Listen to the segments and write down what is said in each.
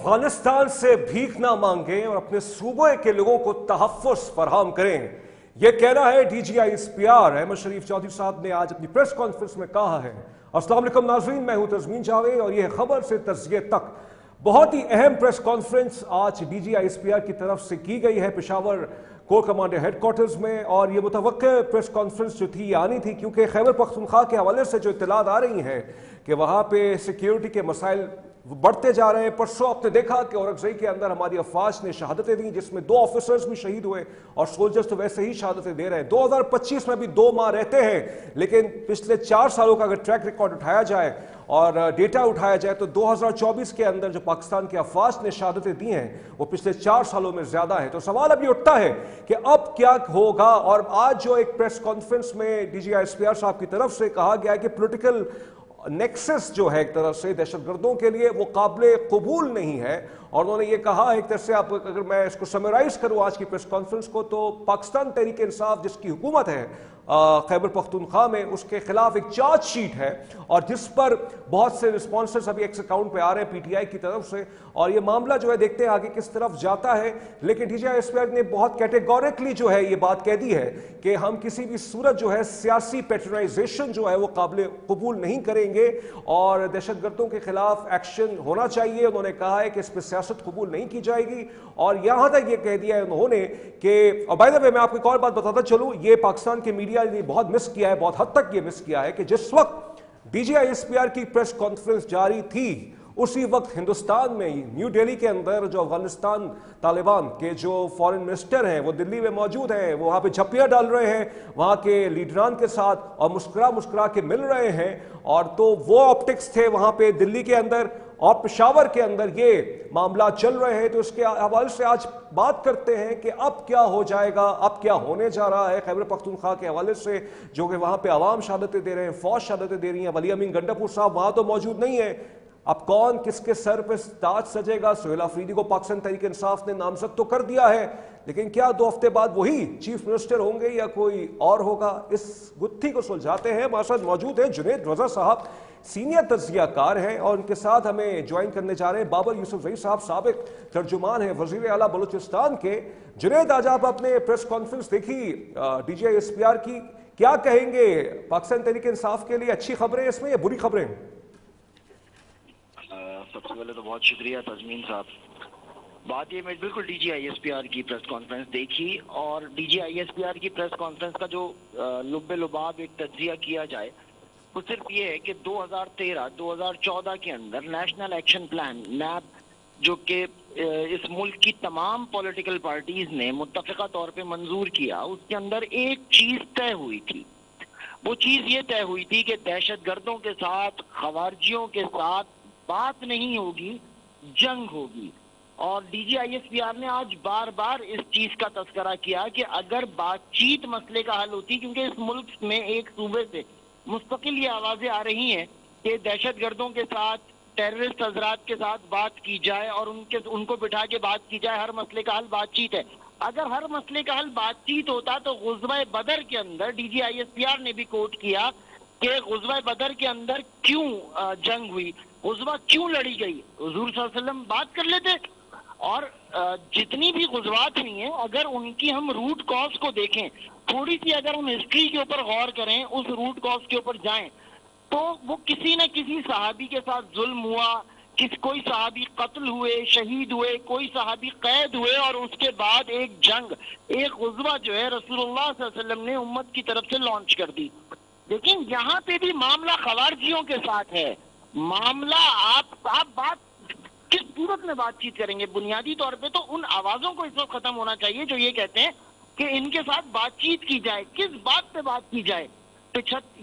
अफगानिस्तान से भीख ना मांगें और अपने सूबे के लोगों को तहफ़्फ़ुज़ फराहम करें, यह कहना है DGISPR अहमद शरीफ चौधरी साहब ने आज अपनी प्रेस कॉन्फ्रेंस में कहा है। अस्सलाम वालेकुम नाज़रीन, मैं हूं तज़मीन जावेद और यह खबर से तज़किये तक बहुत ही अहम प्रेस कॉन्फ्रेंस आज DGISPR की तरफ से की गई है पेशावर कोर कमांडर हेडक्वार्टर्स में। और ये मुतवक्किल प्रेस कॉन्फ्रेंस जो थी आनी थी, क्योंकि खैबर पख्तूनख्वा के हवाले से जो इत्तलात आ रही हैं कि वहाँ पे सिक्योरिटी के मसाइल बढ़ते जा रहे हैं। परसों आपने देखा कि औरंगज़ई के अंदर हमारी अफवाज ने शहादतें दी, जिसमें 2 ऑफिसर्स भी शहीद हुए और सोल्जर्स तो वैसे ही शहादतें दे रहे हैं। 2025 में भी 2 माह रहते हैं, लेकिन पिछले 4 सालों का अगर ट्रैक रिकॉर्ड उठाया जाए और डेटा उठाया जाए तो 2024 के अंदर जो पाकिस्तान के अफवाज ने शहादतें दी हैं वो पिछले 4 सालों में ज्यादा है। तो सवाल अभी उठता है कि अब क्या होगा। और आज जो एक प्रेस कॉन्फ्रेंस में DGISPR साहब की तरफ से कहा गया है कि पॉलिटिकल नेक्सस जो है एक तरह से दहशतगर्दों के लिए वो काबिल कबूल नहीं है। और उन्होंने ये कहा एक तरह से, आप अगर मैं इसको समराइज करूं आज की प्रेस कॉन्फ्रेंस को, तो पाकिस्तान तहरीक इंसाफ जिसकी हुकूमत है खैबर पख्तूनख्वा में, उसके खिलाफ एक चार्जशीट है और जिस पर बहुत से रिस्पॉन्सेस अभी एक्स अकाउंट पे आ रहे हैं PTI की तरफ से। और ये मामला जो है देखते हैं आगे किस तरफ जाता है। लेकिन DGISPR ने बहुत कैटेगोरिकली जो है ये बात कह दी है कि हम किसी भी सूरत जो है सियासी पैट्रनाइजेशन जो है वो काबिल कबूल नहीं करेंगे और दहशतगर्दों के खिलाफ एक्शन होना चाहिए। उन्होंने कहा है कि इस पर सियासत कबूल नहीं की जाएगी। और यहां तक ये कह दिया है उन्होंने कि, और बाय द वे मैं आपको एक और बात बताता चलूं, ये पाकिस्तान के मीडिया ने बहुत मिस किया है, बहुत हद तक ये मिस किया है कि जिस वक्त DGISPR की प्रेस कॉन्फ्रेंस जारी थी उसी वक्त हिंदुस्तान में न्यू दिल्ली के अंदर जो अफगानिस्तान तालिबान के जो फॉरेन मिनिस्टर हैं वो दिल्ली में मौजूद हैं, वो वहाँ पे झप्पियाँ डाल रहे हैं वहाँ के लीडरान के साथ और मुस्कुरा मुस्कुरा के मिल रहे हैं। और तो वो ऑप्टिक्स थे वहाँ पे दिल्ली के अंदर और पेशावर के अंदर ये मामला चल रहे हैं। तो उसके हवाले से आज बात करते हैं कि अब क्या हो जाएगा, अब क्या होने जा रहा है खैबर पख्तूनख्वा के हवाले से, जो कि वहाँ पे आवाम शहादतें दे रहे हैं, फौज शहादतें दे रही है। वली अमीन गंडापुर साहब वहाँ तो मौजूद नहीं है। अब कौन किसके सर पे ताज सजेगा? सुहेल अफरीदी को पाकिस्तान तहरीक इंसाफ ने नामजद तो कर दिया है, लेकिन क्या 2 हफ्ते बाद वही चीफ मिनिस्टर होंगे या कोई और होगा? इस गुत्थी को सुलझाते हैं। हमारे साथ मौजूद हैं जुनैद रजा साहब, सीनियर तज्जियाकार हैं, और उनके साथ हमें ज्वाइन करने जा रहे हैं बाबर यूसुफजई साहब, साबिक तर्जुमान हैं वजीर आला बलूचिस्तान के। जुनैद, आज आप अपने प्रेस कॉन्फ्रेंस देखी DGISPR की, क्या कहेंगे? पाकिस्तान तहरीक इंसाफ के लिए अच्छी खबरें इसमें या बुरी खबरें? सबसे पहले तो बहुत शुक्रिया तज़मीन साहब। बात ये, मैं बिल्कुल DGISPR की प्रेस कॉन्फ्रेंस देखी और DGISPR की प्रेस कॉन्फ्रेंस का जो लुब्बे लुबाब एक तज्जिया किया जाए वो सिर्फ ये है कि 2013-2014 के अंदर नेशनल एक्शन प्लान NAP, जो कि इस मुल्क की तमाम पॉलिटिकल पार्टीज ने मुत्तफ़िक़ा तौर पे मंजूर किया, उसके अंदर एक चीज तय हुई थी। वो चीज ये तय हुई थी कि दहशतगर्दों के साथ, खवारजियों के साथ बात नहीं होगी, जंग होगी। और DGISPR ने आज बार बार इस चीज का तस्करा किया कि अगर बातचीत मसले का हल होती, क्योंकि इस मुल्क में एक सूबे से मुस्तकिल ये आवाजें आ रही हैं कि दहशतगर्दों के साथ, टेररिस्ट हजरात के साथ बात की जाए और उनको बिठा के बात की जाए, हर मसले का हल बातचीत है। अगर हर मसले का हल बातचीत होता तो गुज़वा बदर के अंदर DGISPR ने भी कोट किया कि गुज़वा बदर के अंदर क्यों जंग हुई, गुज़वा क्यों लड़ी गई, हुज़ूर सल्लल्लाहु अलैहि वसल्लम बात कर लेते। और जितनी भी गुज़वात हुई हैं, अगर उनकी हम रूट कॉज को देखें, थोड़ी सी अगर हम हिस्ट्री के ऊपर गौर करें, उस रूट कॉज के ऊपर जाएं, तो वो किसी न किसी सहाबी के साथ जुल्म हुआ, कोई सहाबी कत्ल हुए, शहीद हुए, कोई सहाबी कैद हुए और उसके बाद एक जंग, एक गुज़वा जो है रसूलुल्लाह सल्लल्लाहु अलैहि वसल्लम ने उम्मत की तरफ से लॉन्च कर दी। लेकिन यहाँ पे भी मामला खवारजियों के साथ है। मामला आप बात किस सूरत में बातचीत करेंगे? बुनियादी तौर पे तो उन आवाजों को इस वक्त खत्म होना चाहिए जो ये कहते हैं कि इनके साथ बातचीत की जाए। किस बात पे बात की जाए?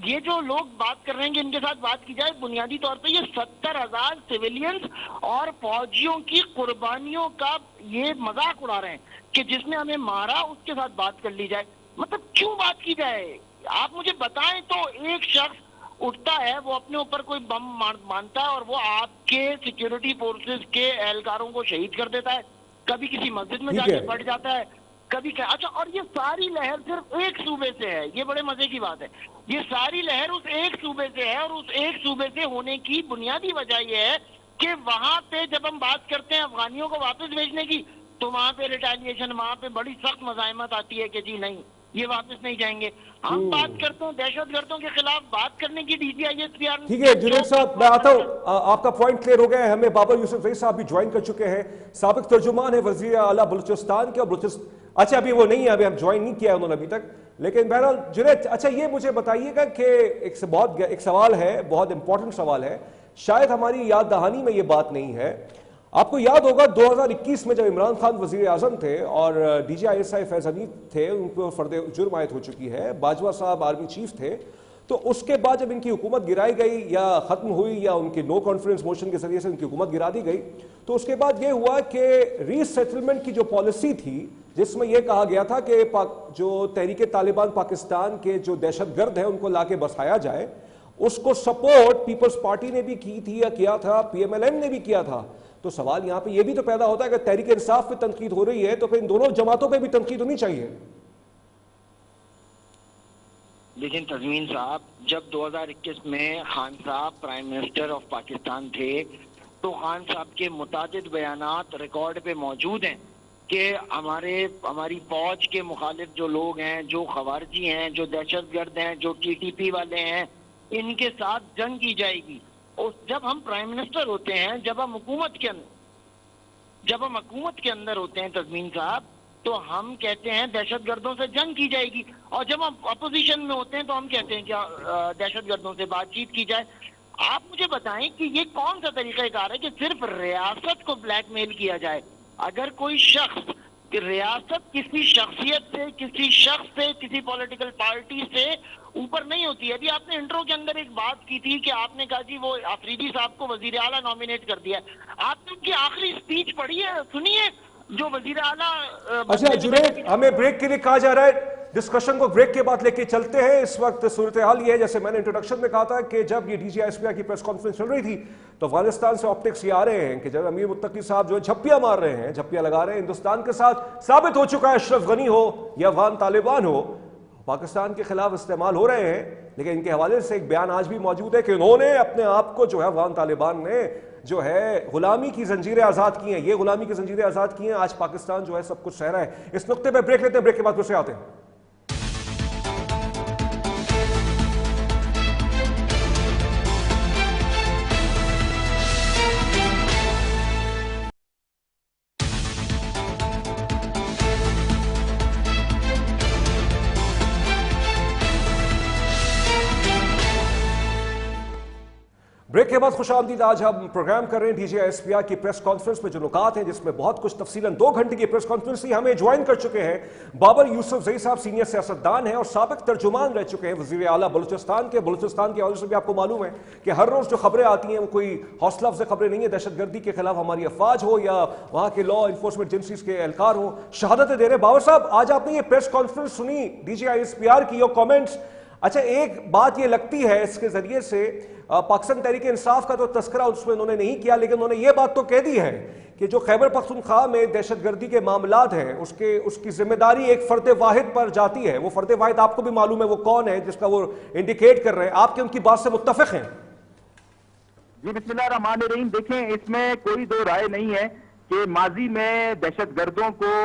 ये जो लोग बात कर रहे हैं कि इनके साथ बात की जाए, बुनियादी तौर पे ये 70,000 सिविलियंस और फौजियों की कुर्बानियों का ये मजाक उड़ा रहे हैं कि जिसने हमें मारा उसके साथ बात कर ली जाए। मतलब क्यों बात की जाए? आप मुझे बताएं तो एक शख्स उठता है, वो अपने ऊपर कोई बम मानता है और वो आपके सिक्योरिटी फोर्सेस के एहलकारों को शहीद कर देता है, कभी किसी मस्जिद में जाके पड़ जाता है, कभी क्या। अच्छा, और ये सारी लहर सिर्फ एक सूबे से है, ये बड़े मजे की बात है। ये सारी लहर उस एक सूबे से है और उस एक सूबे से होने की बुनियादी वजह यह है कि वहां पे जब हम बात करते हैं अफगानियों को वापस भेजने की, तो वहां पे रिटेलिएशन, वहां पे बड़ी सख्त मज़ाहमत आती है कि जी नहीं, ये वापस नहीं जाएंगे। हम बात करते हैं दहशतगर्दों के खिलाफ बात करने की, DGISPR। ठीक है जुनैद साहब, मैं आता हूं, आपका पॉइंट क्लियर हो गया है। हमें बाबर यूसुफजई साहब भी ज्वाइन कर चुके हैं, साबिक तर्जुमान है वजीर आला बलूचिस्तान के, और अच्छा अभी वो नहीं है, अभी हम ज्वाइन नहीं किया उन्होंने अभी तक, लेकिन बहरहाल जुनैद, अच्छा ये मुझे बताइएगा कि एक सवाल है, बहुत इंपॉर्टेंट सवाल है, शायद हमारी याद दहानी में ये बात नहीं है। आपको याद होगा 2021 में जब इमरान खान वजीर आजम थे और DGI फैज हमीद थे, उन पर फर्द जुर्म आयद हो चुकी है, बाजवा साहब आर्मी चीफ थे, तो उसके बाद जब इनकी हुकूमत गिराई गई या खत्म हुई या उनके नो कॉन्फ्रेंस मोशन के जरिए से उनकी हुकूमत गिरा दी गई, तो उसके बाद ये हुआ कि रीसेटलमेंट की जो पॉलिसी थी, जिसमें यह कहा गया था कि जो तहरीक तालिबान पाकिस्तान के जो दहशतगर्द हैं उनको लाके बसाया जाए, उसको सपोर्ट पीपल्स पार्टी ने भी की थी या किया था, PMLN ने भी किया था। तो सवाल यहां पे ये भी तो पैदा होता है कि तहरीक इंसाफ पे तनकीद हो रही है, तो फिर इन दोनों जमातों पे भी तनकीद होनी चाहिए। लेकिन तज़मीन साहब, जब 2021 में खान साहब प्राइम मिनिस्टर ऑफ पाकिस्तान थे, तो खान साहब के मुतादिद बयानात रिकॉर्ड पे मौजूद हैं कि हमारी फौज के मुखालिफ जो लोग हैं, जो खवारजी हैं, जो दहशतगर्द हैं, जो TTP वाले हैं, इनके साथ जंग की जाएगी। और जब हम प्राइम मिनिस्टर होते हैं, जब हम हुकूमत के अंदर होते हैं तज़मीन साहब, तो हम कहते हैं दहशतगर्दों से जंग की जाएगी, और जब हम अपोजिशन में होते हैं तो हम कहते हैं क्या दहशतगर्दों से बातचीत की जाए। आप मुझे बताएं कि ये कौन सा तरीक़ाकार है कि सिर्फ रियासत को ब्लैकमेल किया जाए? अगर कोई शख्स, रियासत किसी शख्सियत से, किसी शख्स से, किसी पॉलिटिकल पार्टी से ऊपर नहीं होती है। अभी आपने इंट्रो के अंदर एक बात की थी कि आपने कहा जी वो आफरीदी साहब को वजीर आला नॉमिनेट कर दिया। आपने उनकी आखिरी स्पीच पढ़ी है, सुनिए, जो वजीर आला। अच्छा जुनैद, हमें ब्रेक के लिए कहा जा रहा है, डिस्कशन को ब्रेक के बाद लेके चलते हैं। इस वक्त सूरत हाल ये है, जैसे मैंने इंट्रोडक्शन में कहा था कि जब ये DGI की प्रेस कॉन्फ्रेंस चल रही थी, तो अफगानिस्तान से ऑप्टिक्स ये आ रहे हैं कि जब अमीर मुत्तकी साहब जो है झप्पियां मार रहे हैं, झप्पियां लगा रहे हैं हिंदुस्तान के साथ। साबित हो चुका है अशरफ गनी हो या अफगान तालिबान हो, पाकिस्तान के खिलाफ इस्तेमाल हो रहे हैं। लेकिन इनके हवाले से एक बयान आज भी मौजूद है कि उन्होंने अपने आप को जो है अफगान तालिबान ने जो है गुलामी की जंजीरें आजाद की हैं, ये गुलामी की जंजीरें आजाद की हैं, आज पाकिस्तान जो है सब कुछ सह रहा है। इस नुक्ते पे ब्रेक लेते हैं, ब्रेक के बाद फिर से आते हैं। ब्रेक के बाद खुशामदीद। आज हम प्रोग्राम कर रहे हैं DGI की प्रेस कॉन्फ्रेंस में जो नुकात हैं, जिसमें बहुत कुछ तफसीलन 2 घंटे की प्रेस कॉन्फ्रेंस थी। हमें ज्वाइन कर चुके हैं बाबर यूसुफजई साहब, सीनियर सियासतदान हैं और साबिक तर्जुमान रह चुके हैं वजीर आला बलूचिस्तान के। बलूचिस्तान के हवाले से भी आपको मालूम है कि हर रोज जो खबरें आती हैं वो कोई हौसला अफजा खबरें नहीं है। दहशतगर्दी के खिलाफ हमारी अफवाज हो या वहां के लॉ इन्फोर्समेंट एजेंसीज के एहलकार हो, शहादतें दे रहे। बाबर साहब, आज आपने ये प्रेस कॉन्फ्रेंस सुनी DGI की, और कॉमेंट्स, अच्छा एक बात ये लगती है इसके जरिए से पाकिस्तान तहरीक इंसाफ का तो तस्करा उसमें उन्होंने नहीं किया, लेकिन उन्होंने ये बात तो कह दी है कि जो खैबर पख्तूनख्वा में दहशतगर्दी के मामलात हैं उसकी जिम्मेदारी एक फर्द वाहिद पर जाती है। वो फर्द वाहिद आपको भी मालूम है वो कौन है जिसका वो इंडिकेट कर रहे हैं, आपके उनकी बात से मुत्तफिक हैं? जी बिस्मिल्लाहिर्रहमानिर्रहीम। देखें, इसमें कोई दो राय नहीं है कि माजी में दहशतगर्दों को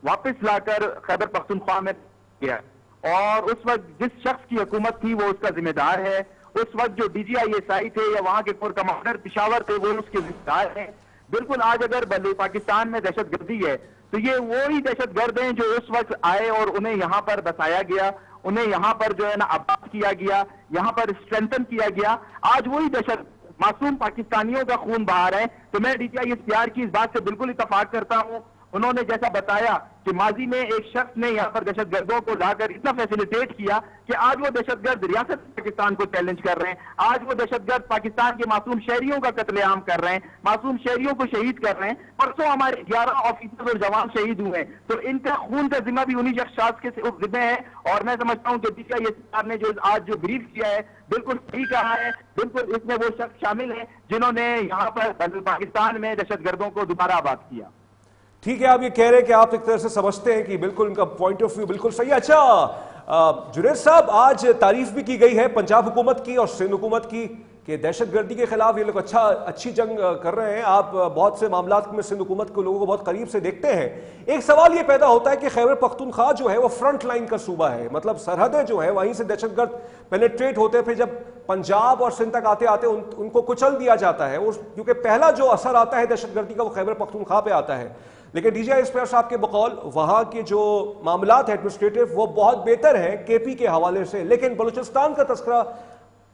वापस लाकर खैबर पख्तूनख्वा में किया, और उस वक्त जिस शख्स की हुकूमत थी वो उसका जिम्मेदार है। उस वक्त जो DGI थे या वहां के कोर कमांडर पिशावर थे वो उसके जिम्मेदार हैं। बिल्कुल आज अगर पाकिस्तान में दहशतगर्दी है तो ये वही दहशतगर्द हैं जो उस वक्त आए और उन्हें यहाँ पर बसाया गया, उन्हें यहाँ पर जो है ना आबाद किया गया, यहाँ पर स्ट्रेंथन किया गया। आज वही दहशत मासूम पाकिस्तानियों का खून बहा रहे हैं। तो मैं DGI की इस बात से बिल्कुल इत्तेफाक करता हूँ। उन्होंने जैसा बताया कि माजी में एक शख्स ने यहाँ पर दहशतगर्दों को लाकर इतना फैसिलिटेट किया कि आज वो दहशतगर्द रियासत पाकिस्तान को चैलेंज कर रहे हैं। आज वो दहशतगर्द पाकिस्तान के मासूम शहरियों का कत्लेआम कर रहे हैं, मासूम शहरियों को शहीद कर रहे हैं। परसों हमारे 11 ऑफिसर और जवान शहीद हुए हैं, तो इनका खून का जिम्मा भी उन्हीं शख्स के जिम्मे है। और मैं समझता हूँ कि DGI ने जो आज जो ब्रीफ किया है बिल्कुल सही कहा है। बिल्कुल इसमें वो शख्स शामिल है जिन्होंने यहाँ पर पाकिस्तान में दहशतगर्दों को दोबारा आबाद किया। ठीक है, आप ये कह रहे हैं कि आप एक तरह से समझते हैं कि बिल्कुल इनका पॉइंट ऑफ व्यू बिल्कुल सही है। अच्छा जुनैद साहब, आज तारीफ भी की गई है पंजाब हुकूमत की और सिंध हुकूमत की कि दहशतगर्दी के खिलाफ ये लोग अच्छी जंग कर रहे हैं। आप बहुत से मामलात में सिंध हुकूमत को लोगों को बहुत करीब से देखते हैं। एक सवाल ये पैदा होता है कि खैबर पख्तूनख्वा जो है वो फ्रंट लाइन का सूबा है, मतलब सरहदें जो है वहीं से दहशतगर्द पेनिट्रेट होते हैं, फिर जब पंजाब और सिंध तक आते आते उनको कुचल दिया जाता है। क्योंकि पहला जो असर आता है दहशतगर्दी का वो खैबर पख्तूनख्वा पे आता है। लेकिन डीजीआई इस्पियार साहब के बकौल वहां के जो मामलात है एडमिनिस्ट्रेटिव वो बहुत बेहतर है केपी के हवाले से, लेकिन बलूचिस्तान का तस्करा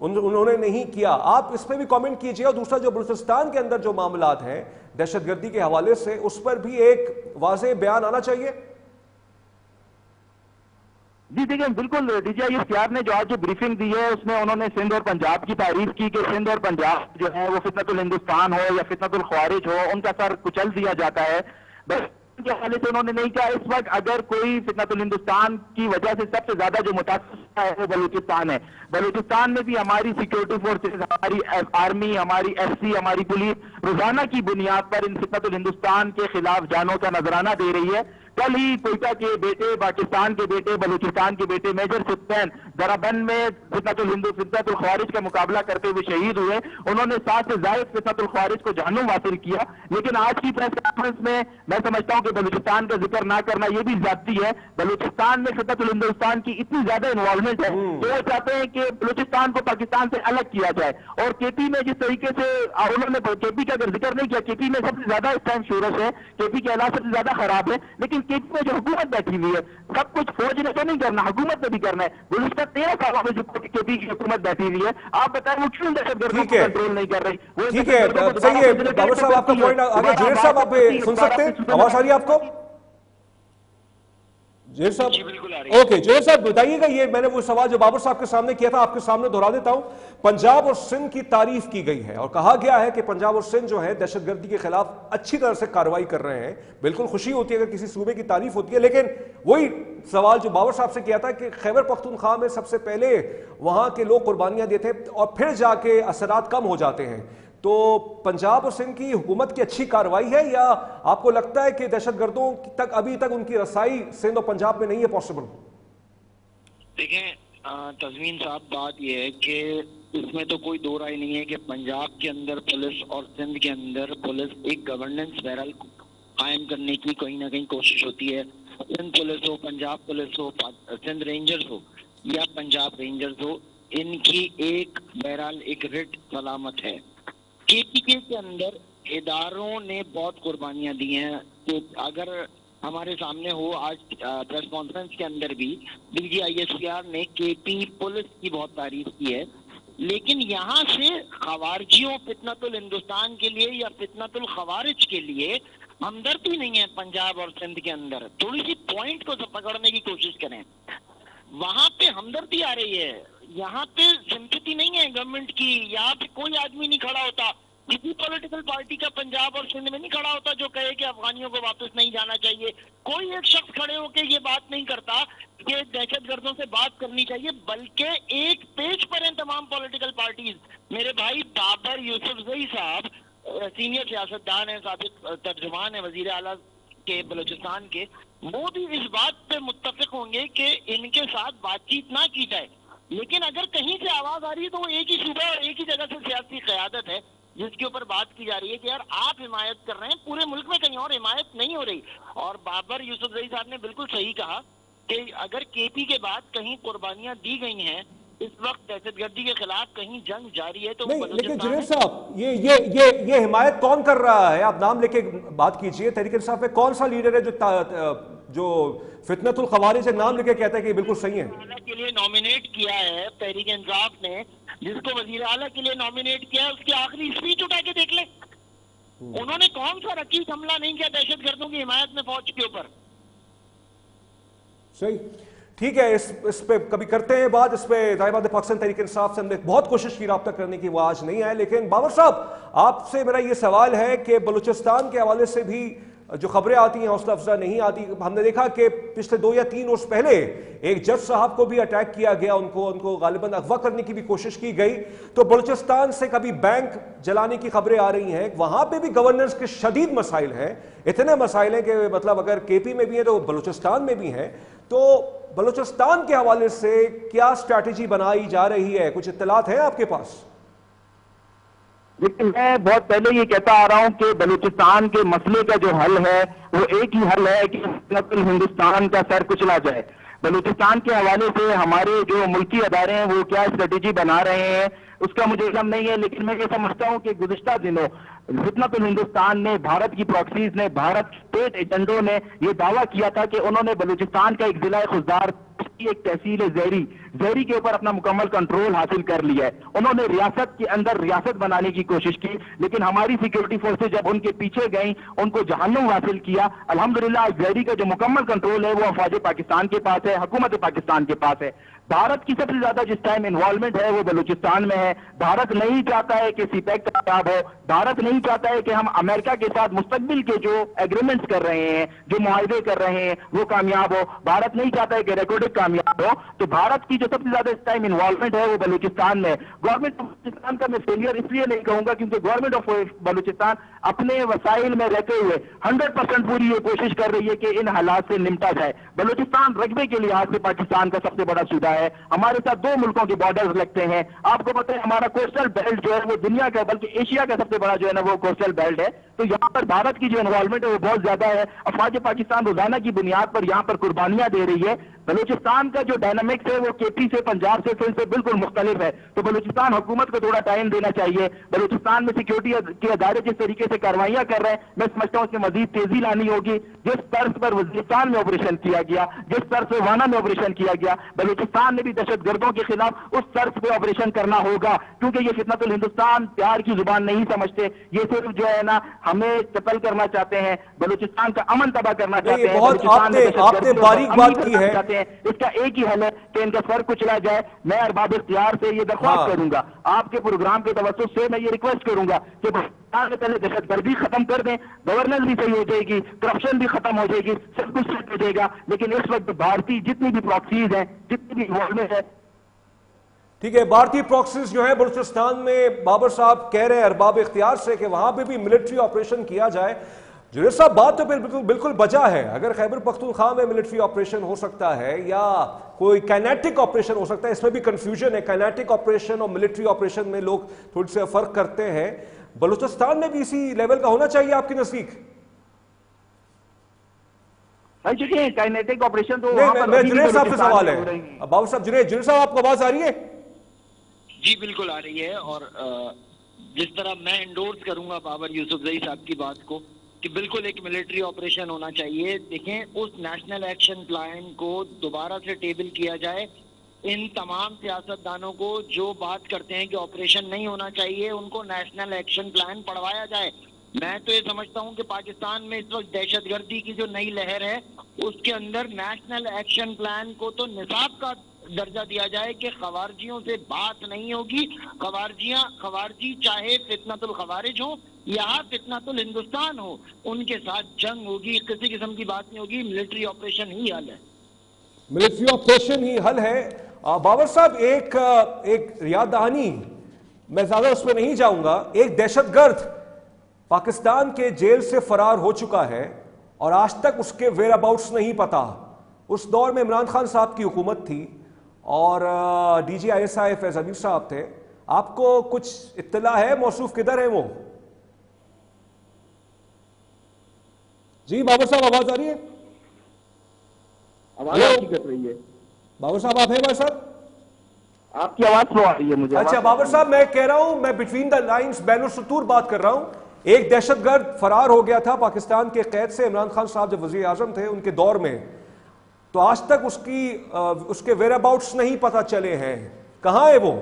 उन्होंने नहीं किया। आप इस पर भी कमेंट कीजिए। और दूसरा, जो बलूचिस्तान के अंदर जो मामलात हैं दहशतगर्दी के हवाले से, उस पर भी एक वाज़ेह बयान आना चाहिए। जी देखिए, बिल्कुल डीजीआई इस्पियार ने जो आज जो ब्रीफिंग दी है उसमें उन्होंने सिंध और पंजाब की तारीफ की कि सिंध और पंजाब जो है वो फितनतुल हिंदुस्तान हो या फितनतुल ख्वारिज हो, उनका सर कुचल दिया जाता है। बस के हवाले से उन्होंने नहीं कहा इस वक्त अगर कोई फितनतुल हिंदुस्तान की वजह से सबसे ज्यादा जो मुतासर है वो बलूचिस्तान है। बलूचिस्तान में भी हमारी सिक्योरिटी फोर्सेज, हमारी आर्मी, हमारी एससी, हमारी पुलिस रोजाना की बुनियाद पर इन फितनतुल हिंदुस्तान के खिलाफ जानों का नजराना दे रही है। कल ही कोयटा के बेटे, पाकिस्तान के बेटे, बलूचिस्तान के बेटे मेजर सुल्तान दराबंद में फितनतुल ख्वारिज का मुकाबला करते हुए शहीद हुए। उन्होंने 7 से ज्यादा फितनतुल ख्वारिज को जहन्नुम हासिल किया। लेकिन आज की प्रेस कॉन्फ्रेंस में मैं समझता हूं कि बलूचिस्तान का जिक्र ना करना यह भी ज्यादती है। बलूचिस्तान में फितनतुल हिंदुस्तान की इतनी ज्यादा इन्वॉल्वमेंट है तो वो चाहते हैं कि बलूचिस्तान को पाकिस्तान से अलग किया जाए। और केपी में जिस तरीके से उन्होंने केपी का अगर जिक्र नहीं किया, केपी में सबसे ज्यादा इस टाइम शोरश है, केपी के हालात सबसे ज्यादा खराब है। लेकिन केपी में जो हुकूमत बैठी हुई है, सब कुछ फौज ने तो नहीं करना, हुकूमत ने भी करना है। गुज़िश्ता 13 सालों में जो केपी की हुकूमत बैठी हुई है, आप बताएं वो क्यों दहशतगर्दों को कंट्रोल नहीं कर रही? ठीक है, सही है बाबर साहब, आपका पॉइंट आगे। जुनेर साहब आप सुन सकते हैं, आवाज आ रही है आपको? जुनेर साहब, ओके जुनेर साहब बताइएगा, ये मैंने वो सवाल जो बाबर साहब के सामने किया था आपके सामने दोहरा देता हूं। पंजाब और सिंध की तारीफ की गई है और कहा गया है कि पंजाब और सिंध जो है दहशतगर्दी के खिलाफ अच्छी तरह से कार्रवाई कर रहे हैं। बिल्कुल खुशी होती है अगर किसी सूबे की तारीफ होती है, लेकिन वही सवाल जो बाबर साहब से किया था कि खैबर पख्तूनख्वा में सबसे पहले वहां के लोग कुर्बानियां देते हैं और फिर जाके असरात कम हो जाते हैं। तो पंजाब और सिंध की हुकूमत की अच्छी कार्रवाई है या आपको लगता है कि दहशतगर्दों तक अभी तक उनकी रसाई सिंध और पंजाब में नहीं है पॉसिबल? देखें तज़मीन साहब, बात यह है कि इसमें तो कोई दो राय नहीं है कि पंजाब के अंदर पुलिस और सिंध के अंदर पुलिस एक गवर्नेंस बहरहाल कायम करने की कहीं ना कहीं कोशिश होती है। सिंध पुलिस हो, पंजाब पुलिस हो, सिंध रेंजर्स हो या पंजाब रेंजर्स हो, इनकी एक बहरहाल एक रिट सलामत है। केपीके के अंदर इदारों ने बहुत कुर्बानियां दी हैं। तो अगर हमारे सामने हो आज प्रेस कॉन्फ्रेंस के अंदर भी डीजीआईएसपीआर ने केपी पुलिस की बहुत तारीफ की है, लेकिन यहाँ से खवारजियों, फितनतुल हिंदुस्तान के लिए या फितनतुल खवारिज के लिए हमदर्दी नहीं है पंजाब और सिंध के अंदर। थोड़ी सी पॉइंट को पकड़ने की कोशिश करें, वहां पे हमदर्दी आ रही है, यहाँ पे सिंपैथी नहीं है गवर्नमेंट की। यहाँ पे कोई आदमी नहीं खड़ा होता, किसी पॉलिटिकल पार्टी का पंजाब और सिंध में नहीं खड़ा होता जो कहे कि अफगानियों को वापस नहीं जाना चाहिए। कोई एक शख्स खड़े होकर ये बात नहीं करता कि दहशतगर्दों से बात करनी चाहिए, बल्कि एक पेज पर हैं तमाम पॉलिटिकल पार्टीज। मेरे भाई बाबर यूसुफजई साहब सीनियर सियासतदान है, साबिक तर्जुमान है वजीर आला के बलूचिस्तान के, वो भी इस बात पे मुत्तफिक होंगे कि इनके साथ बातचीत ना की जाए। लेकिन अगर कहीं से आवाज आ रही है तो वो एक ही सूबा और एक ही जगह से सियासी क़यादत है जिसके ऊपर बात की जा रही है कि यार आप हिमायत कर रहे हैं, पूरे मुल्क में कहीं और हिमायत नहीं हो रही। और बाबर यूसुफजई साहब ने बिल्कुल सही कहा कि अगर केपी के बाद कहीं कुर्बानियां दी गई हैं, इस वक्त दहशतगर्दी के खिलाफ कहीं जंग जारी है तो नहीं, लेकिन जुनेर साहब ये हिमायत कौन कर रहा है? आप नाम लेके बात कीजिए। तहरीक इंसाफ में कौन सा लीडर है जो फितनतुल खवारिज से नाम लेके कहता है कि बिल्कुल सही है? के लिए नॉमिनेट किया है तहरीक इंसाफ ने, जिसको वजीर आला के लिए नॉमिनेट किया है, उसकी आखिरी स्पीच उठा के देख ले। उन्होंने कौन सा रकीस हमला नहीं किया दहशतगर्दों की हिमायत में फौज के ऊपर। सही, ठीक है, इस पे कभी करते हैं बात। इस पे जाहिर पाकिस्तान तहरीक इंसाफ से हमने बहुत कोशिश की रब्ता करने की, वो आज नहीं आए। लेकिन बाबर साहब, आपसे मेरा ये सवाल है कि बलूचिस्तान के हवाले से भी जो खबरें आती हैं हौसला अफजा नहीं आती। हमने देखा कि पिछले 2 या 3 रोज पहले एक जज साहब को भी अटैक किया गया, उनको गालिबन अगवा करने की भी कोशिश की गई। तो बलूचिस्तान से कभी बैंक जलाने की खबरें आ रही हैं, वहां पे भी गवर्नेंस के शदीद मसाइल हैं। इतने मसाइल हैं कि मतलब अगर केपी में भी है तो बलूचिस्तान में भी हैं। तो बलूचिस्तान के हवाले से क्या स्ट्रैटेजी बनाई जा रही है, कुछ इत्तलात है आपके पास? लेकिन मैं बहुत पहले ये कहता आ रहा हूं कि बलूचिस्तान के मसले का जो हल है वो एक ही हल है कि हिंदुस्तान का सर कुचला जाए। बलूचिस्तान के हवाले से हमारे जो मुल्की अदारे हैं वो क्या स्ट्रेटेजी बना रहे हैं उसका मुझे इल्म नहीं है, लेकिन मैं ये समझता हूं कि गुज़िश्ता दिनों फितनतुल हिंदुस्तान ने, भारत की प्रॉक्सीज ने, भारत स्टेट एजेंडों ने ये दावा किया था कि उन्होंने बलूचिस्तान का एक जिला खुजदार की एक तहसील ज़हरी के ऊपर अपना मुकम्मल कंट्रोल हासिल कर लिया है। उन्होंने रियासत के अंदर रियासत बनाने की कोशिश की, लेकिन हमारी सिक्योरिटी फोर्सेज जब उनके पीछे गई, उनको जहन्नुम हासिल किया। अल्हम्दुलिल्लाह ज़हरी का जो मुकम्मल कंट्रोल है वो अफवाज पाकिस्तान के पास है, हुकूमत पाकिस्तान के पास है। भारत की सबसे ज्यादा जिस टाइम इन्वॉल्वमेंट है वो बलूचिस्तान में है। भारत नहीं चाहता है कि सीपैक कामयाब हो, भारत नहीं चाहता है कि हम अमेरिका के साथ मुस्तकबिल के जो एग्रीमेंट्स कर रहे हैं, जो मुआहदे कर रहे हैं वो कामयाब हो। भारत नहीं चाहता है कि रिकॉर्डिंग कामयाब हो। तो भारत की जो सबसे ज्यादा इस टाइम इन्वॉल्वमेंट है वो बलूचिस्तान में। गवर्नमेंट ऑफ बलूचिस्तान का मैं फेलियर इसलिए नहीं कहूंगा क्योंकि गवर्नमेंट ऑफ बलूचिस्तान अपने वसाइल में रहते हुए 100% पूरी ये कोशिश कर रही है कि इन हालात से निपटा जाए। बलूचिस्तान रकबे के लिहाज से पाकिस्तान का सबसे बड़ा सूबा है। हमारे साथ दो मुल्कों के बॉर्डर्स लगते हैं। आपको पता है हमारा कोस्टल बेल्ट जो है वो दुनिया का बल्कि एशिया का सबसे बड़ा जो है ना वो कोस्टल बेल्ट है। तो यहाँ पर भारत की जो इन्वॉल्वमेंट है वो बहुत ज्यादा है। अफवाज पाकिस्तान रोजाना की बुनियाद पर यहाँ पर कुर्बानियां दे रही है। बलूचिस्तान का जो डायनामिक्स है वो केपी से, पंजाब से, सिंध से बिल्कुल मुख्तलिफ है। तो बलूचिस्तान हुकूमत को थोड़ा टाइम देना चाहिए। बलूचिस्तान में सिक्योरिटी के अदारे जिस तरीके से कार्रवाइयां कर रहे हैं, मैं समझता हूं उसमें मजीद तेजी लानी होगी। जिस तर्ज पर वजीरिस्तान में ऑपरेशन किया गया, जिस तर्ज से वाना में ऑपरेशन किया गया, बलूचिस्तान में भी दहशतगर्दों के खिलाफ उस तर्ज पे ऑपरेशन करना होगा, क्योंकि ये फितनतुल हिंदुस्तान प्यार की जुबान नहीं समझते। ये सिर्फ जो है ना हमें कत्ल करना चाहते हैं, बलूचिस्तान का अमन तबाह करना चाहते हैं। बहुत आपने बारीक बात की है। इसका एक ही हल है कि इनका सर कुचला जाए। मैं अरबाब इख्तियार से ये दरख्वास्त करूंगा, आपके प्रोग्राम के तवज्जुह से मैं ये रिक्वेस्ट करूंगा कि में पहले दहशतगर्दी खत्म कर दें, गवर्नेंस भी सही हो जाएगी, करप्शन भी खत्म हो जाएगी, सब कुछ सेट हो जाएगा। लेकिन इस वक्त भारतीय जितनी भी प्रॉक्सीज हैं, जितनी भी इन्वॉल्वमेंट है, ठीक है, भारतीय प्रॉक्सीज जो है बलूचिस्तान में, बाबर साहब कह रहे हैं अरबाब इख्तियार से कि वहां पे भी मिलिट्री ऑपरेशन किया जाए। जुनेद साहब बात तो बिल्कुल बचा है। अगर खैबर पख्तूनख्वा में मिलिट्री ऑपरेशन हो सकता है या कोई काइनेटिक ऑपरेशन हो सकता है, इसमें भी कंफ्यूजन है। काइनेटिक ऑपरेशन और मिलिट्री ऑपरेशन में लोग थोड़ी से फर्क करते हैं। बलूचिस्तान में भी इसी लेवल का होना चाहिए आपके नजदीक? काइनेटिक ऑपरेशन तो जुनेद साहब से सवाल है। बाबर साहब, जुनेद साहब आपको आवाज आ रही है? जी बिल्कुल आ रही है। और जिस तरह मैं इंडोर्स करूंगा बाबर यूसुफजई साहब की बात को कि बिल्कुल एक मिलिट्री ऑपरेशन होना चाहिए। देखें, उस नेशनल एक्शन प्लान को दोबारा से टेबल किया जाए। इन तमाम सियासतदानों को जो बात करते हैं कि ऑपरेशन नहीं होना चाहिए, उनको नेशनल एक्शन प्लान पढ़वाया जाए। मैं तो ये समझता हूं कि पाकिस्तान में इस वक्त दहशतगर्दी की जो नई लहर है उसके अंदर नेशनल एक्शन प्लान को तो निसाब का दर्जा दिया जाए कि खवारजियों से बात नहीं होगी। खवारजी चाहे फितनतुल खवारिज हो या फितनतुल हिंदुस्तान हो, उनके साथ जंग होगी, किसी किस्म की बात नहीं होगी। मिलिट्री ऑपरेशन ही हल है। मिलिट्री ऑपरेशन ही हल है। बाबर साहब, एक याद दहानी, मैं ज्यादा उसमें नहीं जाऊंगा। एक दहशतगर्द पाकिस्तान के जेल से फरार हो चुका है और आज तक उसके वेयर अबाउट्स नहीं पता। उस दौर में इमरान खान साहब की हुकूमत थी और DGISI फैज अमीर साहब थे। आपको कुछ इत्तला है मौसूफ किधर है वो? जी बाबर साहब, आवाज आ रही है? आवाज आपकी कट रही है। बाबर साहब आप हैं हमारे साथ? आपकी आवाज स्लो आ रही है मुझे। अच्छा बाबर साहब, मैं कह रहा हूं, मैं बिटवीन द लाइंस बैनुल सुतूर बात कर रहा हूं। एक दहशतगर्द फरार हो गया था पाकिस्तान के कैद से, इमरान खान साहब जब वजीर आजम थे उनके दौर में, तो आज तक उसके वेयर अबाउट्स नहीं पता चले हैं। कहां है वो?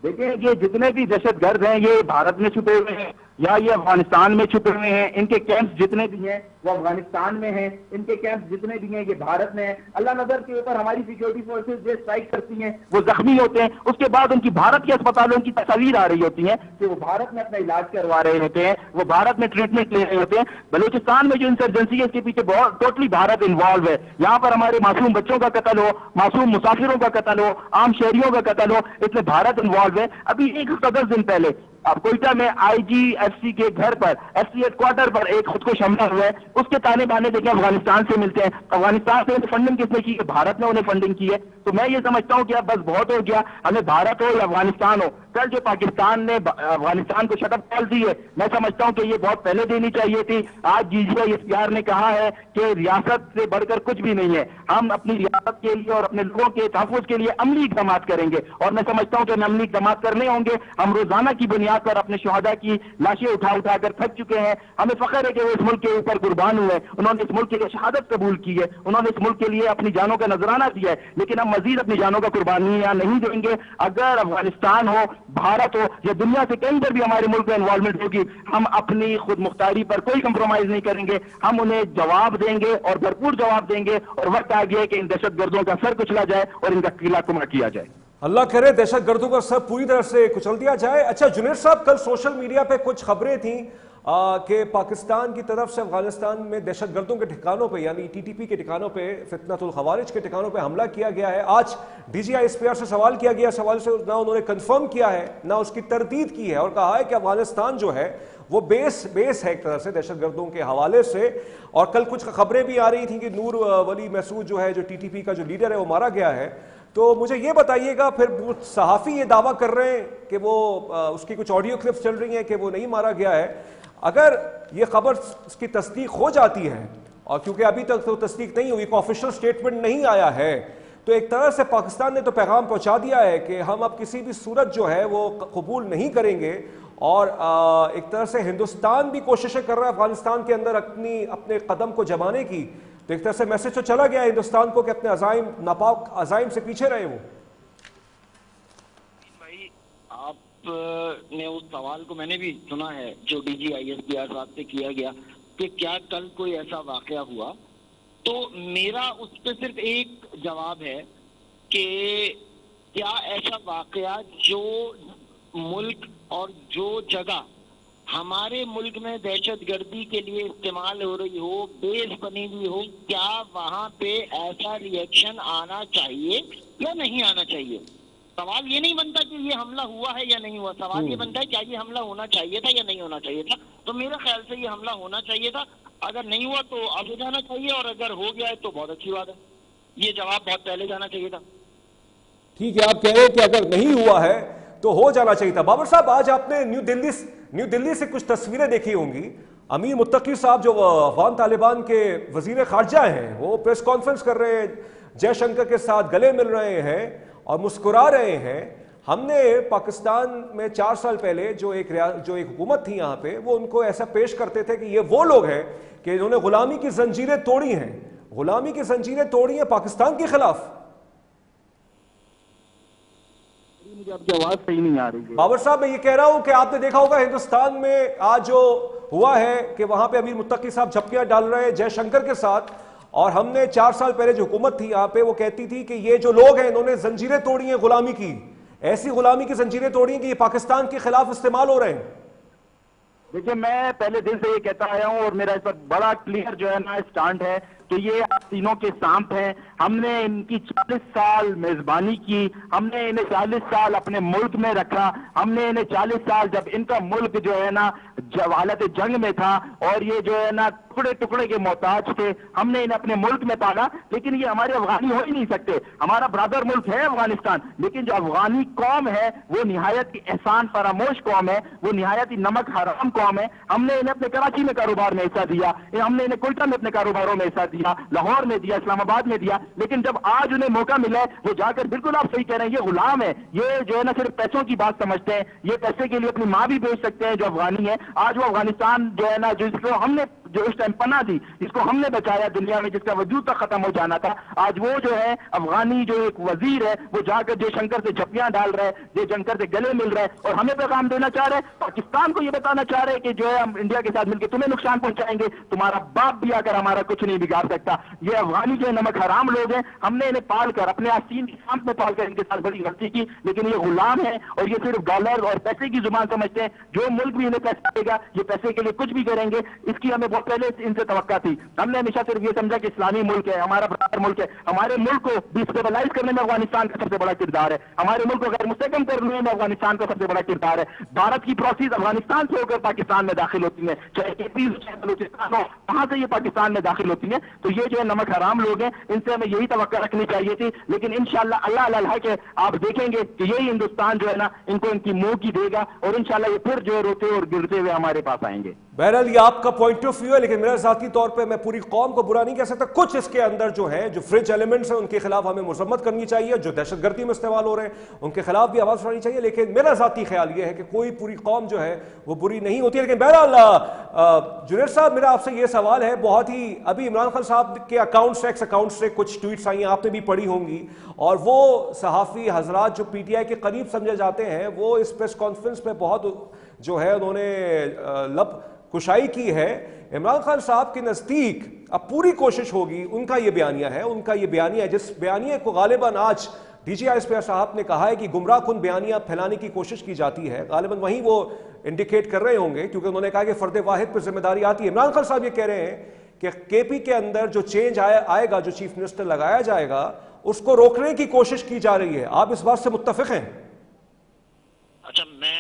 देखिए, ये जितने भी दहशतगर्द हैं ये भारत में छुपे हुए हैं या ये अफगानिस्तान में छुपे हुए हैं। इनके कैंप्स जितने भी हैं वो अफगानिस्तान में हैं, इनके कैंप्स जितने भी हैं ये भारत में हैं। अल्लाह नजर के ऊपर हमारी सिक्योरिटी फोर्सेज जो स्ट्राइक करती हैं वो जख्मी होते हैं, उसके बाद उनकी भारत के अस्पतालों की तस्वीर आ रही होती है कि वो भारत में अपना इलाज करवा रहे होते हैं, वो भारत में ट्रीटमेंट ले रहे होते हैं। बलूचिस्तान में जो इंसर्जेंसी है इसके पीछे बहुत टोटली भारत इन्वॉल्व है। यहाँ पर हमारे मासूम बच्चों का कत्ल हो, मासूम मुसाफिरों का कत्ल हो, आम शहरियों का कत्ल हो, इसमें भारत इन्वॉल्व है। अभी एक 10 दिन पहले अब कोयटा में IGFC के घर पर, FC हेडक्वार्टर पर एक खुद को हमला हुआ है। उसके ताने बाने देखें अफगानिस्तान से मिलते हैं। अफगानिस्तान से फंडिंग किसने की? भारत ने उन्हें फंडिंग की है। तो मैं ये समझता हूं कि अब बस बहुत हो गया, हमें भारत हो या अफगानिस्तान हो, कल जो पाकिस्तान ने अफगानिस्तान को शटअप कॉल दी है, मैं समझता हूं कि ये बहुत पहले देनी चाहिए थी। आज DGI-SPR ने कहा है कि रियासत से बढ़कर कुछ भी नहीं है, हम अपनी रियासत के लिए और अपने लोगों के तहफ़्फ़ुज़ के लिए अमली इक़दाम करेंगे, और मैं समझता हूं कि हमें अमली इक़दाम करने होंगे। हम रोजाना की बुनियाद पर अपने शहादा की लाशें उठा कर थक चुके हैं। हमें फख्र है कि वो इस मुल्क के ऊपर कुर्बान हुए, उन्होंने इस मुल्क के लिए शहादत कबूल की है, उन्होंने इस मुल्क के लिए अपनी जानों का नजराना दिया है, लेकिन हम मजीद अपनी जानों का कुर्बानियां नहीं देंगे। अगर अफगानिस्तान हो, भारत हो या दुनिया से कहीं पर भी हमारे मुल्क में इन्वॉल्वमेंट होगी, हम अपनी खुद मुख्तारी पर कोई कंप्रोमाइज नहीं करेंगे। हम उन्हें जवाब देंगे और भरपूर जवाब देंगे, और वक्त आ गया है कि इन दहशतगर्दों का सर कुचला जाए और इनका किला कुमा किया जाए। अल्लाह करे दहशतगर्दों का सर पूरी तरह से कुचल दिया जाए। अच्छा जुनैद साहब, कल सोशल मीडिया पे कुछ खबरें थी कि पाकिस्तान की तरफ से अफगानिस्तान में दहशतगर्दों के ठिकानों पे, यानी TTP के ठिकानों पे, फितनतुल खवारिज के ठिकानों पे हमला किया गया है। आज DGI-SPR से सवाल किया गया, सवाल से ना उन्होंने कंफर्म किया है ना उसकी तरदीद की है, और कहा है कि अफगानिस्तान जो है वो बेस है एक तरह से दहशतगर्दों के हवाले से। और कल कुछ खबरें भी आ रही थी कि नूर वली मसूद जो है, जो TTP का जो लीडर है, वो मारा गया है। तो मुझे ये बताइएगा, फिर वो सहाफ़ी ये दावा कर रहे हैं कि वो उसकी कुछ ऑडियो क्लिप्स चल रही हैं कि वो नहीं मारा गया है। अगर ये खबर उसकी तस्दीक हो जाती है, और क्योंकि अभी तक तो तस्दीक नहीं हुई, ऑफिशियल स्टेटमेंट नहीं आया है, तो एक तरह से पाकिस्तान ने तो पैगाम पहुंचा दिया है कि हम अब किसी भी सूरत जो है वो कबूल नहीं करेंगे। और एक तरह से हिंदुस्तान भी कोशिशें कर रहा है अफगानिस्तान के अंदर अपने कदम को जमाने की। तो एक तरह से मैसेज तो चला गया हिंदुस्तान को कि अपने अज़ाइम, नापाक अज़ाइम से पीछे रहे। वो भाई, आपने उस सवाल को मैंने भी सुना है जो DGI-SPR साहब से किया गया कि क्या कल कोई ऐसा वाकया हुआ, तो मेरा उस पर सिर्फ एक जवाब है कि क्या ऐसा वाकया जो मुल्क और जो जगह हमारे मुल्क में दहशतगर्दी के लिए इस्तेमाल हो रही हो, बेस बनी हुई हो, क्या वहां पे ऐसा रिएक्शन आना चाहिए या नहीं आना चाहिए? सवाल ये नहीं बनता कि ये हमला हुआ है या नहीं हुआ, सवाल ये बनता है क्या ये हमला होना चाहिए था या नहीं होना चाहिए था। तो मेरे ख्याल से ये हमला होना चाहिए था। अगर नहीं हुआ तो अब हो जाना चाहिए, और अगर हो गया है तो बहुत अच्छी बात है। ये जवाब बहुत पहले जाना चाहिए था। ठीक है, आप कह रहे हैं कि अगर नहीं हुआ है तो हो जाना चाहिए था। बाबर साहब, आज आपने न्यू दिल्ली से कुछ तस्वीरें देखी होंगी। अमीर मुत्तकी साहब जो अफगान तालिबान के वजीर खारजा हैं, वो प्रेस कॉन्फ्रेंस कर रहे हैं, जयशंकर के साथ गले मिल रहे हैं और मुस्कुरा रहे हैं। हमने पाकिस्तान में 4 साल पहले जो एक हुकूमत थी यहाँ पे, वो उनको ऐसा पेश करते थे कि ये वो लोग हैं कि इन्होंने गुलामी की जंजीरें तोड़ी हैं, गुलामी की जंजीरें तोड़ी हैं पाकिस्तान के खिलाफ। मुझे आपकी आवाज सही नहीं आ रही है बाबर साहब, मैं ये कह रहा हूं कि आपने देखा होगा हिंदुस्तान में आज जो हुआ है कि वहां पे अमीर मुत्तकी साहब झपकियां डाल रहे हैं जयशंकर के साथ, और हमने 4 साल पहले जो हुकूमत थी यहाँ पे, वो कहती थी कि ये जो लोग हैं इन्होंने जंजीरें तोड़ी हैं गुलामी की, ऐसी गुलामी की जंजीरें तोड़ी हैं कि ये पाकिस्तान के खिलाफ इस्तेमाल हो रहे हैं। देखिए, मैं पहले दिन से ये कहता आया हूं और मेरा इस पर बड़ा क्लियर जो है ना स्टैंड है कि ये आप तीनों के सांप हैं। हमने इनकी 40 साल मेजबानी की, हमने इन्हें 40 साल अपने मुल्क में रखा, हमने इन्हें 40 साल जब इनका मुल्क जो है ना हालत जंग में था और ये जो है ना टुकड़े टुकड़े के मोहताज थे, हमने इन्हें अपने मुल्क में पाला। लेकिन ये हमारे अफगानी हो ही नहीं सकते। हमारा ब्रदर मुल्क है अफगानिस्तान, लेकिन जो अफगानी कौम है वो निहायत की एहसान फरामोश कौम है, वो निहायत ही नमक हराम कौम है। हमने इन्हें अपने कराची में कारोबार में हिस्सा दिया, हमने इन्हें कोयटा में अपने कारोबारों में हिस्सा दिया, लाहौर में दिया, इस्लामाबाद में दिया। लेकिन जब आज उन्हें मौका मिला है, वो जाकर, बिल्कुल आप सही कह रहे हैं, ये गुलाम है। ये जो है ना सिर्फ पैसों की बात समझते हैं, ये पैसे के लिए अपनी माँ भी बेच सकते हैं जो अफगानी है। आज वो अफगानिस्तान जो है ना, जिसको हमने जो उस टाइम पनाह दी, जिसको हमने बचाया दुनिया में, जिसका वजूद तक खत्म हो जाना था, आज वो जो है अफगानी जो एक वजीर है, वो जाकर जयशंकर से झपियां डाल रहा है, जयशंकर से गले मिल रहा है और हमें पैगाम देना चाह रहे हैं। पाकिस्तान को ये बताना चाह रहे हैं कि जो है हम इंडिया के साथ मिलकर तुम्हें नुकसान पहुंचाएंगे, तुम्हारा बाप भी आकर हमारा कुछ नहीं बिगाड़ सकता। ये अफगानी जो है नमक हराम लोग हैं, हमने इन्हें पाल कर अपने आस्तीन की सांप में पाल कर इनके साथ बड़ी गलती की। लेकिन ये गुलाम है और ये सिर्फ डॉलर और पैसे की जुबान समझते हैं। जो मुल्क भी इन्हें पैसा देगा, ये पैसे के लिए कुछ भी करेंगे। इसकी हमें बहुत बहुत पहले इनसे तवक्का थी। हमने हमेशा सिर्फ ये समझा कि इस्लामी मुल्क है, हमारा ब्रदर मुल्क है। हमारे मुल्क को डिस्टेबलाइज करने में अफगानिस्तान का सबसे बड़ा किरदार है, हमारे मुल्क को गैर मुस्तहकम करने में अफगानिस्तान का सबसे बड़ा किरदार है। भारत की प्रॉक्सीज अफगानिस्तान से होकर पाकिस्तान में दाखिल होती है, चाहे केपी हो चाहे बलूचिस्तान हो, वहां से ये पाकिस्तान में दाखिल होती है। तो ये जो है नमक हराम लोग हैं, इनसे हमें यही तवक्का रखनी चाहिए थी। लेकिन इंशाल्लाह अल्लाह अल्लाह के आप देखेंगे कि यही हिंदुस्तान जो है ना इनको इनकी मुंह की देगा और इंशाल्लाह ये फिर जो है रोते और गिरते हुए हमारे पास आएंगे। बहरहाल ये आपका पॉइंट ऑफ व्यू है, लेकिन मेरा जाती तौर पे मैं पूरी कौम को बुरा नहीं कह सकता। कुछ इसके अंदर जो है जो फ्रिंज एलिमेंट्स हैं उनके खिलाफ हमें मजम्मत करनी चाहिए, जो दहशतगर्दी में इस्तेमाल हो रहे हैं उनके खिलाफ भी आवाज उठानी चाहिए। लेकिन मेरा जाती ख्याल ये है कि कोई पूरी कौम जो है वो बुरी नहीं होती है। लेकिन बहरहाल जुनैद साहब, मेरा आपसे ये सवाल है, बहुत ही अभी इमरान खान साहब के अकाउंट से एक्स अकाउंट से कुछ ट्वीट्स आई, आपने भी पढ़ी होंगी, और वो सहाफ़ी हजरात जो पीटीआई के करीब समझे जाते हैं वो इस प्रेस कॉन्फ्रेंस में बहुत जो है उन्होंने लब कुशाई की है। इमरान खान साहब के नज़दीक अब पूरी कोशिश होगी, उनका ये बयानिया है, जिस बयानिया को गालिबन आज DGI साहब ने कहा है कि गुमराह कुन बयानिया फैलाने की कोशिश की जाती है, गालिबन वहीं वो इंडिकेट कर रहे होंगे, क्योंकि उन्होंने कहा कि फर्द वाहिद पर जिम्मेदारी आती है। इमरान खान साहब ये कह रहे हैं कि केपी के अंदर जो चेंज आएगा, जो चीफ मिनिस्टर लगाया जाएगा, उसको रोकने की कोशिश की जा रही है। आप इस बात से मुत्तफिक हैं? अच्छा, मैं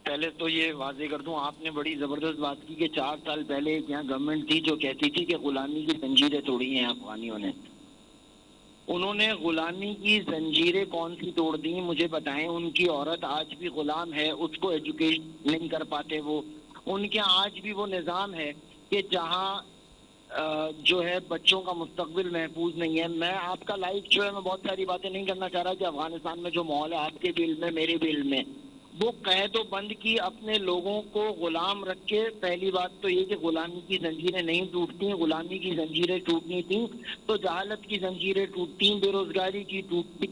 पहले तो ये वाजे कर दूं, आपने बड़ी जबरदस्त बात की कि 4 साल पहले यहाँ गवर्नमेंट थी जो कहती थी कि गुलामी की जंजीरें तोड़ी हैं अफगानियों ने। उन्होंने गुलामी की जंजीरें कौन सी तोड़ दी, मुझे बताएं। उनकी औरत आज भी गुलाम है, उसको एजुकेट नहीं कर पाते वो। उनके आज भी वो निज़ाम है कि जहाँ जो है बच्चों का मुस्तकबिल महफूज नहीं है। मैं आपका लाइफ जो है, मैं बहुत सारी बातें नहीं करना चाह रहा कि अफगानिस्तान में जो माहौल है, आपके बिल में मेरे बिल में, वो कह दो बंद की, अपने लोगों को गुलाम रख के। पहली बात तो ये कि गुलामी की जंजीरें नहीं टूटती, गुलामी की जंजीरें टूटनी थी तो जहालत की जंजीरें टूटती, बेरोजगारी की टूटती,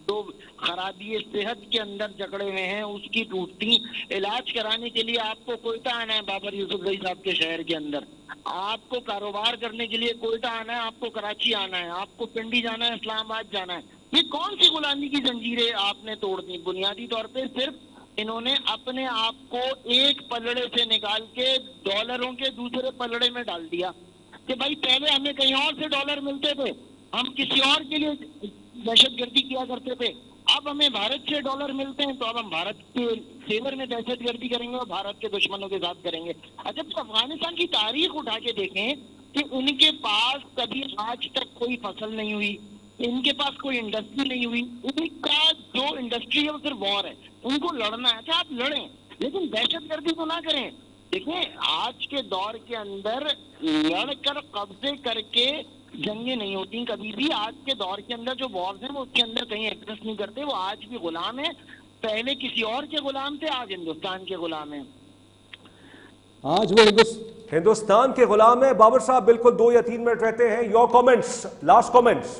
तो खराबी सेहत के अंदर जकड़े हुए हैं उसकी टूटती। इलाज कराने के लिए आपको कोयटा आना है, बाबर यूसुफ जई साहब के शहर के अंदर। आपको कारोबार करने के लिए कोयटा आना है, आपको कराची आना है, आपको पिंडी जाना है, इस्लामाबाद जाना है। ये कौन सी गुलामी की जंजीरें आपने तोड़ दी? बुनियादी तौर पे सिर्फ इन्होंने अपने आप को एक पलड़े से निकाल के डॉलरों के दूसरे पलड़े में डाल दिया कि भाई पहले हमें कहीं और से डॉलर मिलते थे, हम किसी और के लिए दहशतगर्दी किया करते थे, अब हमें भारत से डॉलर मिलते हैं तो अब हम भारत के फेवर में दहशतगर्दी करेंगे और भारत के दुश्मनों के साथ करेंगे। अच्छा, तो अफगानिस्तान की तारीख उठा के देखें कि उनके पास कभी आज तक कोई फसल नहीं हुई, इनके पास कोई इंडस्ट्री नहीं हुई, उनका जो इंडस्ट्री है वो सिर्फ वॉर है, उनको लड़ना है। अच्छा, आप लड़ें लेकिन दहशतगर्दी तो ना करें। देखिए, आज के दौर के अंदर लड़कर कब्जे करके जंगें नहीं होती कभी भी। आज के दौर के अंदर जो वॉर्स हैं वो उसके अंदर कहीं एक्सेस नहीं करते, वो आज भी गुलाम है। पहले किसी और के गुलाम थे, आज हिंदुस्तान के गुलाम हैं। आज वो हिंदुस्तान के गुलाम है। बाबर साहब, बिल्कुल 2 या 3 मिनट रहते हैं, योर कमेंट्स, लास्ट कमेंट्स।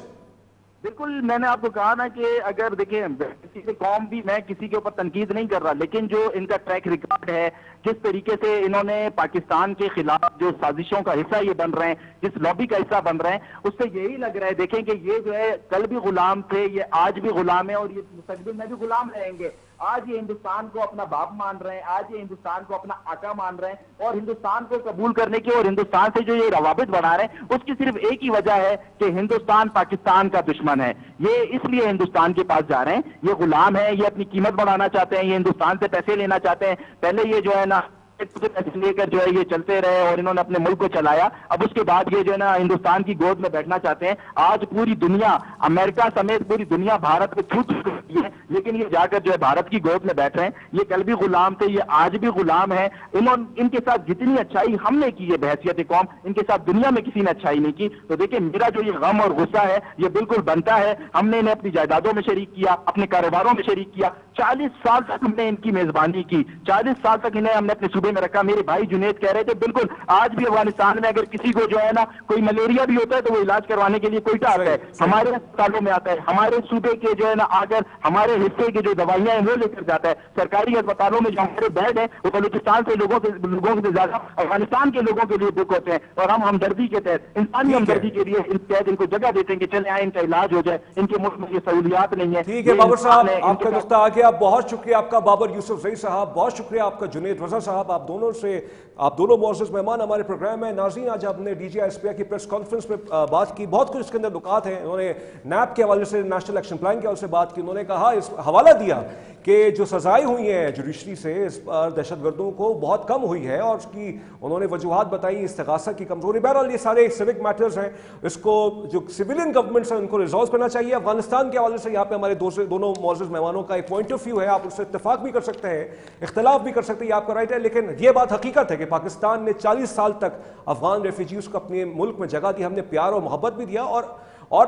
बिल्कुल, मैंने आपको कहा ना कि अगर देखिए किसी की कौम भी, मैं किसी के ऊपर तनकीद नहीं कर रहा, लेकिन जो इनका ट्रैक रिकॉर्ड है, जिस तरीके से इन्होंने पाकिस्तान के खिलाफ जो साजिशों का हिस्सा ये बन रहे हैं, जिस लॉबी का हिस्सा बन रहे हैं, उससे यही लग रहा है देखें कि ये जो है कल भी गुलाम थे, ये आज भी गुलाम है और ये मुस्तकबिल में भी गुलाम रहेंगे। आज ये हिंदुस्तान को अपना बाप मान रहे हैं, आज ये हिंदुस्तान को अपना आका मान रहे हैं और हिंदुस्तान को कबूल करने की और हिंदुस्तान से जो ये रवाबित बढ़ा रहे हैं उसकी सिर्फ एक ही वजह है कि हिंदुस्तान पाकिस्तान का दुश्मन है। ये इसलिए हिंदुस्तान के पास जा रहे हैं, ये गुलाम है, ये अपनी कीमत बढ़ाना चाहते हैं, ये हिंदुस्तान से पैसे लेना चाहते हैं। पहले ये जो है ना लेकर जो है ये चलते रहे और इन्होंने अपने मुल्क को चलाया, अब उसके बाद ये जो है ना हिंदुस्तान की गोद में बैठना चाहते हैं। आज पूरी दुनिया, अमेरिका समेत पूरी दुनिया भारत को छूट चुकी है, लेकिन ये जाकर जो है भारत की गोद में बैठ रहे हैं। ये कल भी गुलाम थे, ये आज भी गुलाम है। इनके साथ जितनी अच्छाई हमने की है बहैसियत कौम, इनके साथ दुनिया में किसी ने अच्छाई नहीं की। तो देखिए, मेरा जो ये गम और गुस्सा है ये बिल्कुल बनता है। हमने इन्हें अपनी जायदादों में शरीक किया, अपने कारोबारों में शरीक किया, 40 साल तक हमने इनकी मेजबानी की, 40 साल तक इन्हें हमने अपने सूबे में रखा। मेरे भाई जुनेद कह रहे थे, बिल्कुल आज भी अफगानिस्तान में अगर किसी को जो है ना कोई मलेरिया भी होता है तो वो इलाज करवाने के लिए कोयटा आता है, हमारे अस्पतालों में आता है, हमारे सूबे के जो है ना आकर हमारे हिस्से की जो दवाइयां हैं वो लेकर जाता है। सरकारी अस्पतालों में जो हमारे बेड है वो बलूचिस्तान से लोगों से ज्यादा अफगानिस्तान के लोगों के लिए बुक होते हैं और हम हमदर्दी के तहत, इंसानी हमदर्दी के लिए इनको जगह देते हैं कि चले आए, इनका इलाज हो जाए। इनके मुल्क में ये सहूलियात नहीं है। ठीक है बाबर साहब, आपका नुक्ता आ गया। बहुत शुक्रिया आपका बाबर यूसुफ जई साहब, बहुत शुक्रिया आपका जुनेद रजा साहब। आप दोनों मोअज़्ज़ज़ मेहमान हमारे प्रोग्राम में। नाज़रीन, आज आपने DGI-SPR की प्रेस कॉन्फ्रेंस में बात की, बहुत कुछ इसके अंदर नुकात हैं। उन्होंने NAP के हवाले से, नेशनल एक्शन प्लान के हवाले से बात की। उन्होंने कहा, इस हवाला दिया कि जो सजाएं हुई हैं जुडिशरी से इस पर दहशतगर्दों को बहुत कम हुई है, और उसकी उन्होंने वजूहात बताई, इस्तिगासा की कमजोरी। बहरहाल ये सारे सिविक मैटर्स हैं, इसको जो सिविलियन गवर्नमेंट्स हैं उनको रिजॉल्व करना चाहिए। अफगानिस्तान के हवाले से यहाँ पे हमारे दोनों मोअज़्ज़ज़ मेहमानों का एक पॉइंट ऑफ व्यू है, आप उससे इत्तेफाक भी कर सकते हैं, इख्तलाफ भी कर सकते हैं, आपका राइट है। लेकिन ये बात हकीकत है कि पाकिस्तान ने 40 साल तक अफगान रेफ्यूजीज को अपने मुल्क में जगह दी, हमने प्यार और मोहब्बत भी दिया, और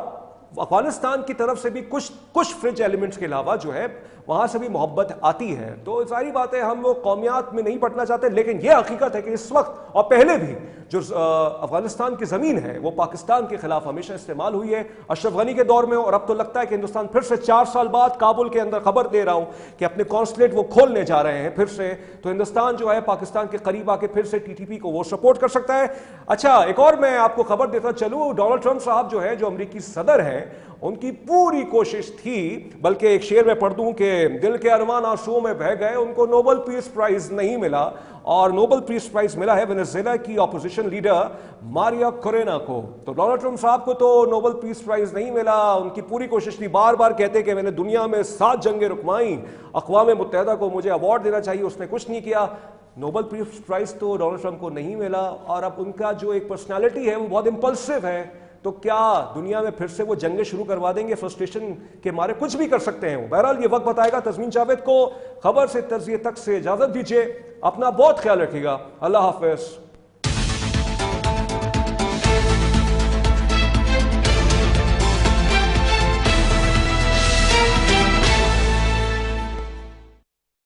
अफगानिस्तान की तरफ से भी कुछ फ्रिंज एलिमेंट्स के अलावा जो है वहां से भी मोहब्बत आती है। तो सारी बातें हम लोग कौमियात में नहीं पढ़ना चाहते, लेकिन यह हकीकत है कि इस वक्त और पहले भी जो अफगानिस्तान की जमीन है वो पाकिस्तान के खिलाफ हमेशा इस्तेमाल हुई है, अशरफ गनी के दौर में, और अब तो लगता है कि हिंदुस्तान फिर से 4 साल बाद काबुल के अंदर, खबर दे रहा हूं कि अपने कॉन्सुलेट वो खोलने जा रहे हैं फिर से। तो हिंदुस्तान जो है पाकिस्तान के करीब आके फिर से TTP को वो सपोर्ट कर सकता है। अच्छा, एक और मैं आपको खबर देता चलूं, डोनाल्ड ट्रंप साहब जो है, जो अमेरिकी सदर हैं, उनकी पूरी कोशिश थी, बल्कि एक शेर में पढ़ दूं कि दिल के अरमान आंसुओं में बह गए, उनको नोबेल पीस प्राइज नहीं मिला, और नोबेल पीस प्राइज मिला है वेनेजुएला की ऑपोजिशन लीडर मारिया कोरेना को। तो डोनाल्ड ट्रंप साहब को तो नोबेल पीस प्राइज नहीं मिला, उनकी पूरी कोशिश थी, बार बार कहते कि मैंने दुनिया में 7 जंगें रुकवाई, अक़वाम मुत्तहिदा को मुझे अवार्ड देना चाहिए, उसने कुछ नहीं किया। नोबेल पीस प्राइज तो डोनाल्ड ट्रंप को नहीं मिला, और अब उनका जो एक पर्सनैलिटी है वो बहुत इंपल्सिव है। तो क्या दुनिया में फिर से वो जंगें शुरू करवा देंगे? फ्रस्ट्रेशन के मारे कुछ भी कर सकते हैं। बहरहाल ये वक्त बताएगा। तस्मीन जावेद को खबर से तर्ज़िए तक से इजाजत दीजिए, अपना बहुत ख्याल रखिएगा, अल्लाह हाफ़िज़।